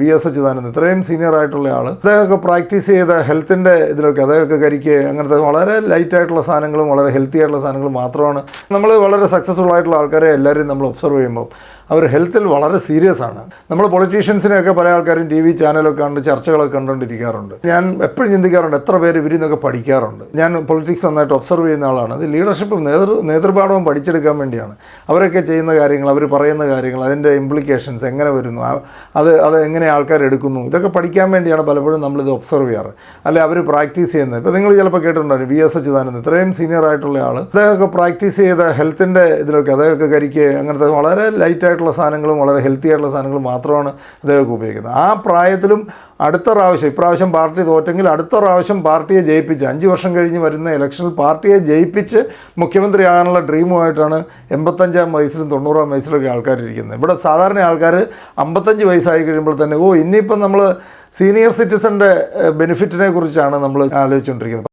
V.S. Achuthanandan ഇത്രയും senior ആയിട്ടുള്ള ആൾ, അദ്ദേഹമൊക്കെ practice ചെയ്ത ഹെൽത്തിൻ്റെ ഇതിലൊക്കെ അദ്ദേഹമൊക്കെ കരിക്ക് അങ്ങനത്തെ വളരെ ലൈറ്റായിട്ടുള്ള സാധനങ്ങളും വളരെ ഹെൽത്തി ആയിട്ടുള്ള സാധനങ്ങളും മാത്രമാണ്. നമ്മൾ വളരെ സക്സസ്ഫുൾ ആയിട്ടുള്ള ആൾക്കാരെ എല്ലാവരും നമ്മൾ ഒബ്സർവ് ചെയ്യുമ്പോൾ അവർ ഹെൽത്തിൽ വളരെ സീരിയസ് ആണ്. നമ്മൾ പൊളിറ്റീഷ്യൻസിനെയൊക്കെ പല ആൾക്കാരും TV ചാനലൊക്കെ കണ്ട് ചർച്ചകളൊക്കെ കണ്ടുകൊണ്ടിരിക്കാറുണ്ട്. ഞാൻ എപ്പോഴും ചിന്തിക്കാറുണ്ട് എത്ര പേര് ഇവരിന്നൊക്കെ പഠിക്കാറുണ്ട്. ഞാൻ പൊളിറ്റിക്സ് നന്നായിട്ട് ഒബ്സർവ് ചെയ്യുന്ന ആളാണ്. അത് ലീഡർഷിപ്പും നേതൃപാഠവും പഠിച്ചെടുക്കാൻ വേണ്ടിയാണ്. അവരൊക്കെ ചെയ്യുന്ന കാര്യങ്ങൾ, അവർ പറയുന്ന കാര്യങ്ങൾ, അതിൻ്റെ ഇംപ്ലിക്കേഷൻസ് എങ്ങനെ വരുന്നു, അത് എങ്ങനെ ആൾക്കാർ എടുക്കുന്നു, ഇതൊക്കെ പഠിക്കാൻ വേണ്ടിയാണ് പലപ്പോഴും നമ്മളിത് ഒബ്സർവ് ചെയ്യാറ്. അല്ലെ അവർ പ്രാക്ടീസ് ചെയ്യുന്നത്. ഇപ്പോൾ നിങ്ങൾ ചിലപ്പോൾ കേട്ടിട്ടുണ്ടായിരുന്നു V.S. അച്യുതാനന്ദൻ ഇത്രയും സീനിയർ ആയിട്ടുള്ള ആൾ, അദ്ദേഹമൊക്കെ പ്രാക്ടീസ് ചെയ്ത ഹെൽത്തിൻ്റെ ഇതിലൊക്കെ അദ്ദേഹമൊക്കെ കരിക്ക് അങ്ങനത്തെ വളരെ ലൈറ്റായിട്ടുള്ള സാധനങ്ങളും വളരെ ഹെൽത്തി ആയിട്ടുള്ള സാധനങ്ങളും മാത്രമാണ് അദ്ദേഹമൊക്കെ ഉപയോഗിക്കുന്നത്. ആ പ്രായത്തിലും അടുത്ത പ്രാവശ്യം, ഇപ്രാവശ്യം പാർട്ടി തോറ്റെങ്കിൽ അടുത്ത പ്രാവശ്യം പാർട്ടിയെ ജയിപ്പിച്ച് 5 വർഷം കഴിഞ്ഞ് വരുന്ന ഇലക്ഷനിൽ പാർട്ടിയെ ജയിപ്പിച്ച് മുഖ്യമന്ത്രിയാകാനുള്ള ഡ്രീമുമായിട്ടാണ് 85-ാം വയസ്സിലും 90-ാം വയസ്സിലൊക്കെ ആൾക്കാരിരിക്കുന്നത്. ഇവിടെ സാധാരണ ആൾക്കാർ 55 വയസ്സായി കഴിയുമ്പോൾ തന്നെ ഇനിയിപ്പം നമ്മൾ സീനിയർ സിറ്റിസൻ്റെ ബെനിഫിറ്റിനെ കുറിച്ചാണ് നമ്മൾ ആലോചിച്ചുകൊണ്ടിരിക്കുന്നത്.